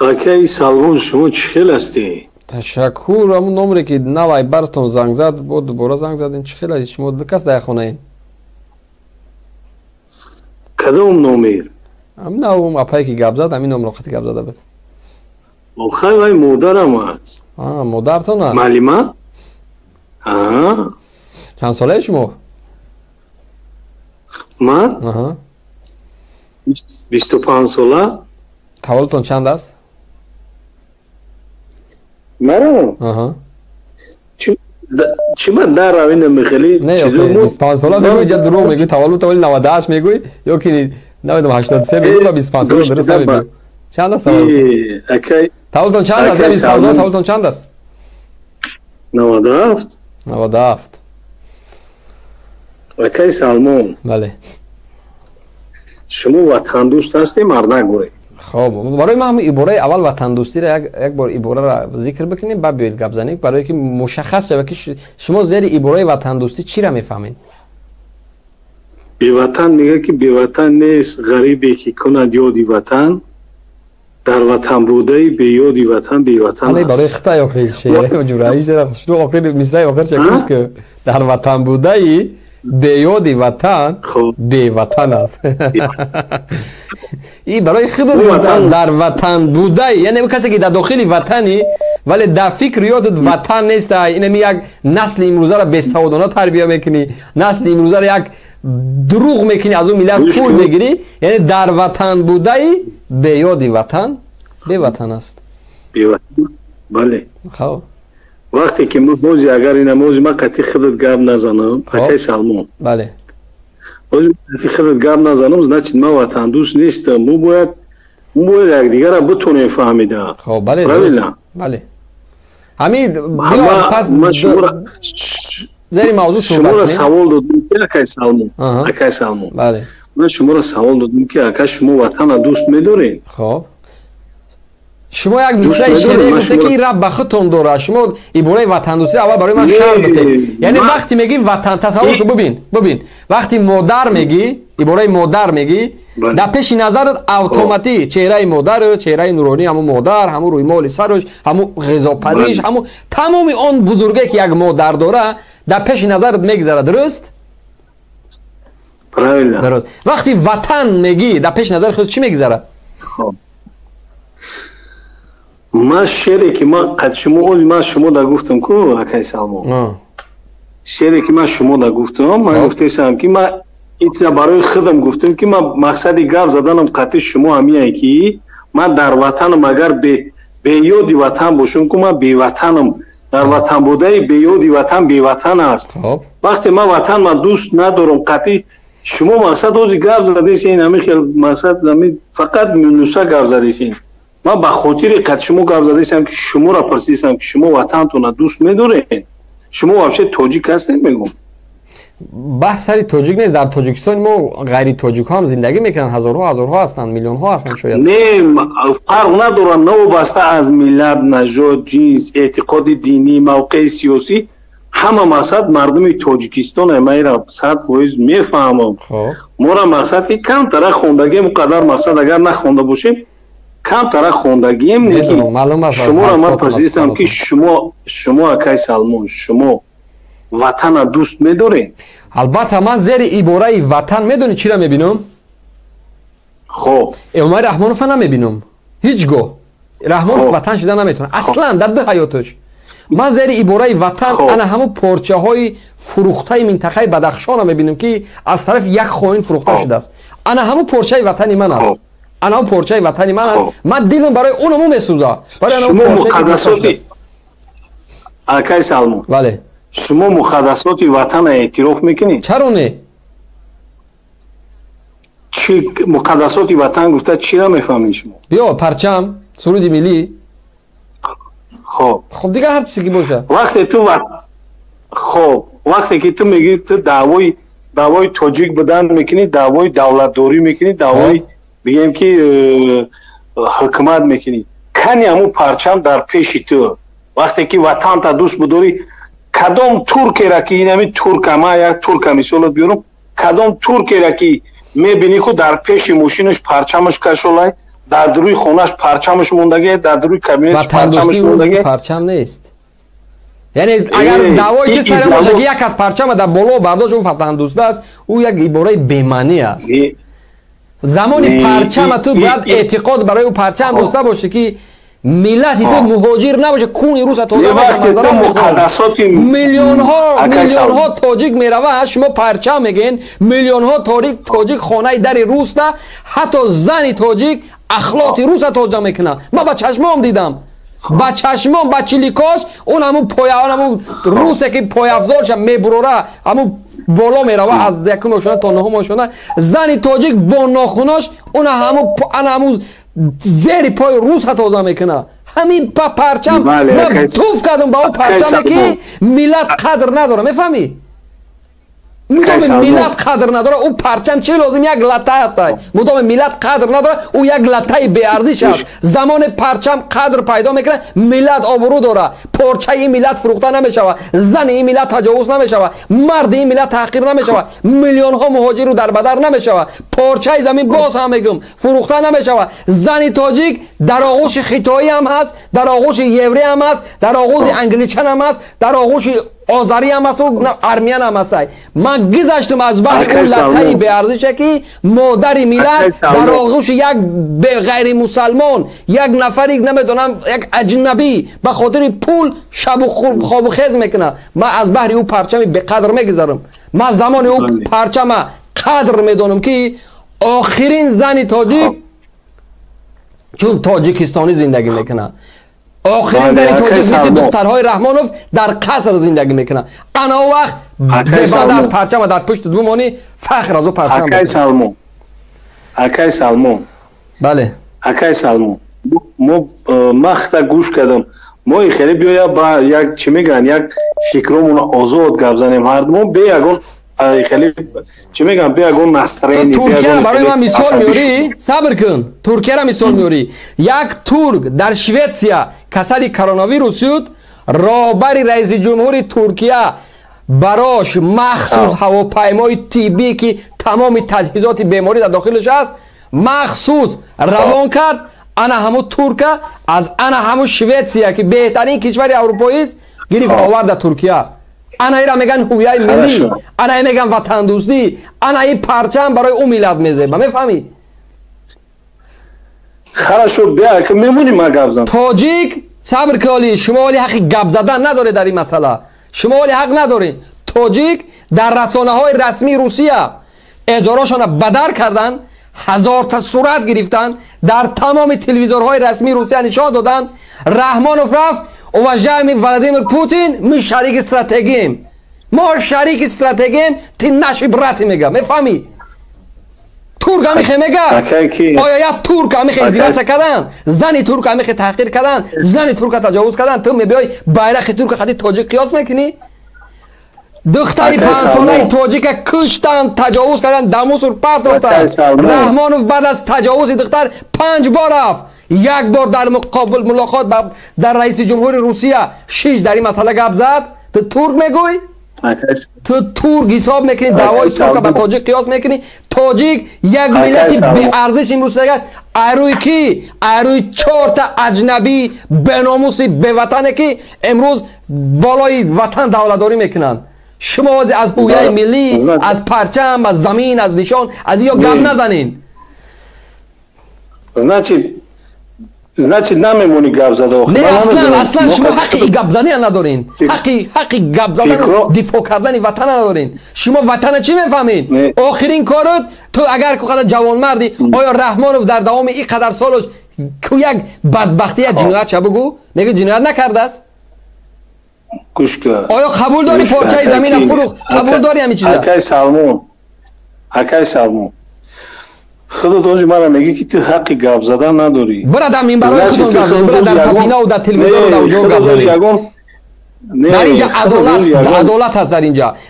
Акай Салмон, шумо чӣ хел ҳастӣ? Ташаккур. Ҳамун номре ки навай бартон занг зад, бо дубора занг задин. Чӣ хел ҳастед шумо? Кас дар хонаед? Кадом номер? Ҳамин авум апае ки гап зад, ҳамин номро хати гап зада буд. Охай вай модарам аст. Модаратон аст? Маълима? Чанд солаед шумо? Ман? 25 сола. Таваллудтон чанд аст? Маро? Чӣ ман дар равина мехелӣ? Не, 25 сола мегӯй, ҷа дурӯғ мегӯй, таваллуд тавали 98 мегӯй, ё ки намедонам 83 мегӯй ва 25 сола дуруст намегӯй. Чанд аст таваллудтон? Акай. Таваллудтон чанд аст? 25 сола таваллудтон чанд аст? 97. 97. Акай Салмон. Бале. Шумо ватандӯст ҳастед, мардагӯред? خب برای ما هم عباره اول وطن دوستی را یک بار عباره را ذکر بکنیم بعد بیاید گپ زنیم برای که مشخص شود که شما زیر عباره وطن دوستی چی را میفهمید؟ بی وطن میگه که بی وطن نیست غریبی که کند یادی وطن در وطن بوده بی یادی وطن بی وطن است. برای خطای آخر شعره و جورایش را شروع آخر میسای آخر چکوش که در وطن بوده به یادی وطن بی وطن است. این برای خود در وطن بوده یعنی کسی که در داخل وطنی ولی در فکر یادت وطن نیست. اینم یک نسل امروزه را به سعودانه تربیت میکنی، نسل امروزه را یک دروغ میکنی، از اون ملت پول میگیری. یعنی در وطن بوده به یادی وطن به وطن است. به وطن. بله. خب وقتی که موزی اگر این موزی ما قطعی خودت گاب نزنم اکای سلمون. بله. موزی قطعی خودت گاب نزنم значит ما وطن دوست نیستم. مو باید یک دیگر را بتونیم فهمیده. خب بله. بله. همین پس زیر موضوع صحبت شما را سوال دادم که اکای سلمون. اکای سلمون. بله. من شما را سوال دادم که اکای شما وطن دوست می‌دارین؟ خب شما یک مثال شعری گفته که این رب بختون داره. شما عباره وطن دوستی اول برای من شرح بده. یعنی وقتی میگی وطن تصور کن ببین وقتی مادر میگی عباره مادر میگی در پیش نظرت اتوماتیک چهره مادر، چهره نورانی همون مادر، همون روی مال سرش، همون غذا پزیش، همون تمام اون بزرگی که یک مادر داره در پیش نظرت میگذره. درست؟ درست. وقتی وطن میگی در پیش نظر خود چی میگذره؟ ما شعری که ما قد شما دا گفتم که اکای سلمان شعری که شما دا گفتم من گفتم که ما ایتزا برای خودم گفتم که ما مقصدی گپ زدنم قطعی شما همیه که من در وطنم اگر به یادی وطن باشم که من بی وطنم در وطن بوده به یادی وطن بی وطن است. وقتی ما وطن ما دوست ندارم قطعی شما مقصد اوزی گپ زدیسین همین خیلی مقصد فقط منوسا گپ زدیسین. ما با خاطر قد شما گپ زدیسم که شما را پرسیدم که شما وطنتون دوست می‌دارین؟ شما واقعا تاجیک هستین میگم. بحث سری تاجیک نیست. در تاجیکستان ما غیر تاجیک ها هم زندگی میکنن. هزارها هستن، میلیون ها هستن شاید. نه فرق نداره نوبسته از ملت، نژاد، جنس، اعتقاد دینی، موقع سیاسی همه مقصد مردم تاجیکستان میرا 100% میفهمم. ما را مقصد که کم تر خوندگی مقدر مقصد اگر نخونده باشیم کم تر خوندگیم نیکی شما را من پرسیدم که شما اکای سلمان شما وطن دوست می‌دارین؟ البته من زیر عباره وطن میدونی چی را میبینم؟ خب عمر رحمانوف نمیبینم هیچگاه. رحمانوف وطن شده نمیتونه اصلا در ده حیاتش. من زیر عباره وطن انا همون پارچه های فروخته منطقه بدخشان میبینم که از طرف یک خائن فروخته شده است. انا همون پارچه وطنی من است. انا پارچه وطنی من است. من دلم برای اونمو میسوزه. برای شما مقدساتی اکای سلمان. بله. شما مقدسات وطن اعتراف میکنید؟ چرا نه؟ چی مقدسات وطن گفته چی را میفهمید شما؟ بیا پرچم، سرود ملی. خب دیگه هر چیزی که باشه. وقتی که تو میگی تو دعوای تاجیک بودن میکنی، دعوای دولتداری میکنی، دعوای بگیم که حکومت میکنی. کنی همون پرچم در پیش تو وقتی که وطن تا دوست بداری کدام ترکی را که این همی ترک ما یک ترک مثالت بیارم کدام ترکی را که میبینی که در پیش ماشینش پرچمش کشولای در روی خونش پرچمش موندگی، در روی کابینتش پرچمش موندگی. پرچم نیست. یعنی اگر دعوای چه سر باشه که یک از پرچم در بالا برداشت اون وطن دوست است، او یک عباره بی‌معنی است. زمانی پرچم تو باید اعتقاد برای او پرچم داشته باشه که ملت تو مهاجر نباشه، کون روس تو میلیون ها تاجیک میروه، شما پرچم میگین، میلیون ها تاجیک خانه در روس ده، حتی زن تاجیک اخلاق روس تازه میکنه. ما با چشمام دیدم، با چشمام، با چلیکاش اون همون روسه که پای افزارش میبروره، همون بالا میروه از یکم ماشونه تا نهم ماشونه، زن تاجیک با ناخوناش اون همون زیر پای روس تازه میکنه. همین پرچم من توف کردم با اون پرچمه که ملت قدر نداره، میفهمی؟ مدام ملت قدر نداره او پرچم چه لازم یک لطه هست. مدام ملت قدر نداره او یک لطه بی ارزش است. زمان پرچم قدر پیدا میکنه، ملت آبرو داره، پارچه این ملت فروخته نمیشوه، زن این ملت تجاوز نمیشوه، مرد این ملت تحقیر نمیشوه، میلیون ها مهاجر رو در بدر نمیشوه، پارچه زمین باز هم میگم فروخته نمیشوه. زن تاجیک در آغوش خیتایی هم هست، در آغوش یوری هم هست، در آغوش انگلیچن هم هست، در آغوش آذری هم هست و ارمیان هم هست. من گذشتم از بعد اون لطهی به ارزشه که مادر ملت در آغوش یک غیر مسلمان، یک نفری نمیدونم یک اجنبی به خاطر پول شب و خواب و خیز میکنه. من از بحر او پرچمی به قدر میگذارم. من زمان او پرچم قدر میدونم که آخرین زن تاجیک، چون تاجیکستانی زندگی میکنه، آخرین زنی تاجیک مثل دخترهای رحمانوف در قصر زندگی میکنن. انا وقت زباده از پرچم در پشت دومانی فخر از او پرچم میکنن. اکای سلمون بله اکای سلمون ما مخت گوش کردم، ما خیلی بیایا با یک چی میگن یک فکرمون آزاد گپ زنیم، هر دوم به یگون خیلی چی میگم به یگون نسترینی. ترکیه را برای من مثال میاری؟ صبر کن. ترکیه را مثال میاری. یک ترک در شویتسیا کسری کرونا ویروس شد، رهبر رئیس جمهور ترکیه براش مخصوص هواپیمای طبی که تمام تجهیزات بیماری در داخلش است مخصوص روان کرد. انا همو ترکه از انا همو شویتسیا که بهترین کشور اروپایی است گرفت آورد ترکیه. انا ایرا میگن هویت ملی، انا میگن وطن دوستی، انا این پرچم برای اون ملت میذاره. میفهمی؟ خراشو بیا که میمونی ما گپ زدن. تاجیک صبر کالی، شما ولی حق گپ زدن نداره در این مسئله. شما ولی حق ندارین. تاجیک در رسانه های رسمی روسیه اجاراشون بدر کردن، 1000 تا صورت گرفتن، در تمام تلویزیون‌های رسمی روسیه نشان دادن. رحمانوف رفت уважаемый Владимир Путин، ми شریک استراتژیم، ما شریک استراتژیم، ти наши брати میگه. میفهمی؟ ترک همیخه میگه آیا یا ترک همیخه ازدواج کردن، زن ترک همیخه تحقیر کردن، زن ترک تجاوز کردن، تو میبیای bayrak ترک خودی تاجیک قیاس میکنی؟ دختری 5 ساله تاجیک کشتن، تجاوز کردن، دموس رو پرت افتاد. رحمانوف بعد از تجاوز دختر 5 بار رفت، یک بار در مقابل ملاقات در رئیس جمهور روسیه 6 در این مسئله گپ زد. تو ترک میگوی؟ تو ترک حساب میکنی دعوای ترک با تاجیک قیاس میکنی؟ تاجیک یک ملت بی ارزش این روسیه اروی کی؟ اروی 4 تا اجنبی بناموسی به وطنه که امروز بالای وطن دولتداری میکنن. شما از هویت ملی، از پرچم، از زمین، از نشان، از یا گپ نزنین. значит نمیمونی گپ زده. نه اصلا شما حقی گپ زدن ندارین. حقی گپ زدن دفاع کردن وطن ندارین. شما وطن چی میفهمین؟ آخرین کارت تو اگر که خود جوان مردی، آیا رحمانوف در دوام این قدر سالش که یک بدبختی یا جنایت چه بگو؟ میگه جنایت نکرده است؟ گوش کن. آیا قبول داری پارچه زمین فروخت؟ قبول داری همین چیزا؟ اکای سلمون خودت اونجا مرا میگی که تو حقی گپ زدن نداری. برادر این برای خودم گپ زدن، برادر در سفینه و در تلویزیون و در اونجا گپ زدن. در اینجا عدالت هست.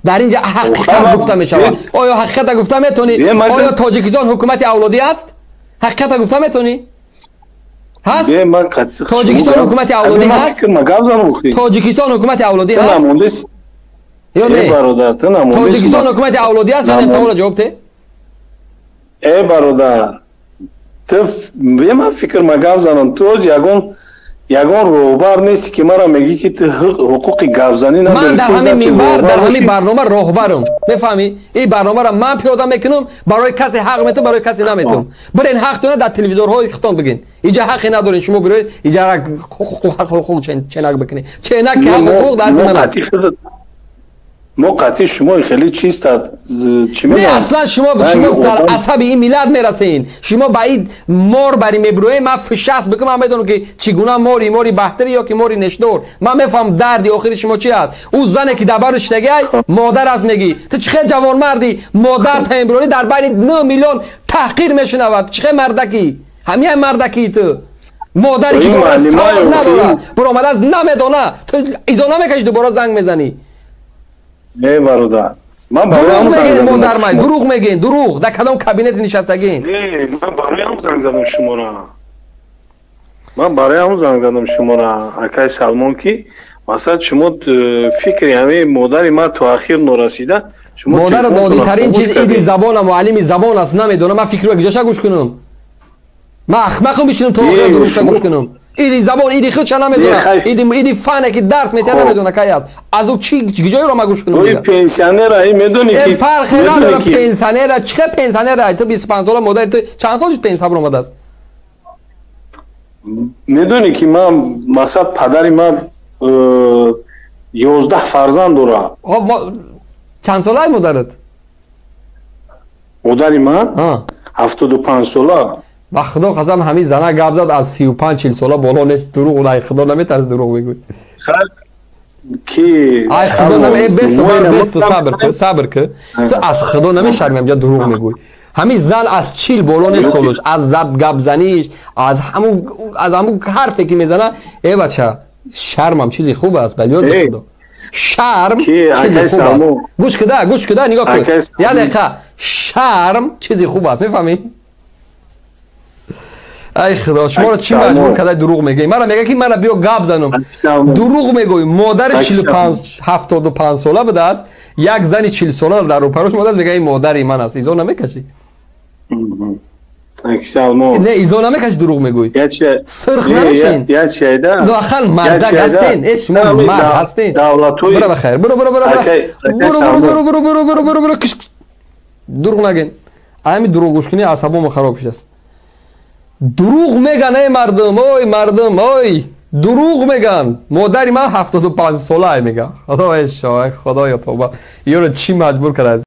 در اینجا حقیقت گفته میشود. آیا حقیقت گفته میتونی؟ آیا تاجیکستان حکومت اولادی است؟ حقیقت گفته میتونی؟ هست؟ تاجیکستان حکومت اولادی هست؟ تاجیکستان حکومت اولادی هست؟ یا نه؟ تاجیکستان حکومت اولادی هست یا نه؟ سوال جواب ده؟ ای برادر تو من فکر مگاو زنم تو از یگان روبار نیستی که مرا میگی که تو حقوق گاوزنی نداری. من در همین منبر در همین برنامه راهبرم، میفهمی؟ این برنامه را من پیاده میکنم، برای کسی حق میتونم برای کسی نمیتونم. برین حقتون در تلویزیون‌های خودتون بگین. اینجا حقی ندارین شما برید اینجا حقوق چنگ بکنید. چنگ که حقوق دست من است. موقعی شما خیلی چیز چی میگن؟ نه اصلا شما در عصب این میلاد میرسین. شما با این مار بری میبروه من فشاس بکنم من میدونم که چگونه ماری بهتری یا که ماری نشدور. من میفهم دردی آخری شما چی است. او زنه که دبرش نگی مادر از میگی تو چه جوان مردی مادر تایمبرونی در بین 9 میلیون تحقیر میشنود. چه مردکی همین مردکی تو مادری که دوباره سوال نداره برو آمده از نمیدونه تو ایزا نمیکش دوباره زنگ میزنی. نه برادر من دروغ میگین مادر من دروغ میگین دروغ در کدام کابینت نشستگین. نه من برای هم زنگ زدم شما را اکای سلمان کی مثلا شما فکری همه مادر ما تو اخیر نرسیده مادر دادی ترین چیز ایدی زبان معلمی زبان است نمیدونه من فکر رو گجاش گوش کنم من اخمقم بشینم تو آخر درست گوش کنم ایدی زبان ایدی خود چه نمیدونه ایدی فنه که درس میتونه نمیدونه کی است از او چی جایی رو ما گوش کنم اوی پنسیونر ای میدونی که فرق نداره پنسیونر چه پنسیونر تو 25 سال مادر تو چند سال پنسیون رو اومده است میدونی که من مثلا پدری من 11 فرزند داره. چند ساله مادرت؟ مادری من 75 ساله. با خدا قسم همین زنه گپ داد از 35 40 ساله بالا نیست دروغ ولای خدا نمیترس دروغ بگوی کی ای خدا نمی بس تو صبر که تو از خدا نمیشرمی اینجا دروغ میگوی همین زن از 40 بالا نیست سالش از زب گپ زنیش از همون حرفی که میزنه ای بچه شرمم چیزی خوب است بلیاز خدا شرم چیزی خوب است گوش کده نگاه کن یه دقیقه شرم چیزی خوب است میفهمی ای خدا شما رو چی مجبور کرده دروغ میگی مرا میگه که مرا بیا گپ زنم دروغ میگوی مادر 75 ساله بوده است یک زنی 40 ساله در رو پروش مادر میگه این مادری من است ایزو نمیکشی نه ایزو نمیکشی دروغ میگوی سرخ نمیشین داخل مردک هستین ايش شما مرد هستین برو بخیر برو دروغ نگین همین دروغ گوش کنی اعصابم خراب شده است دروغ میگن ای مردم اوی دروغ میگن مادری من 75 ساله میگه خدای شاه خدایا توبه یارو چی مجبور کرده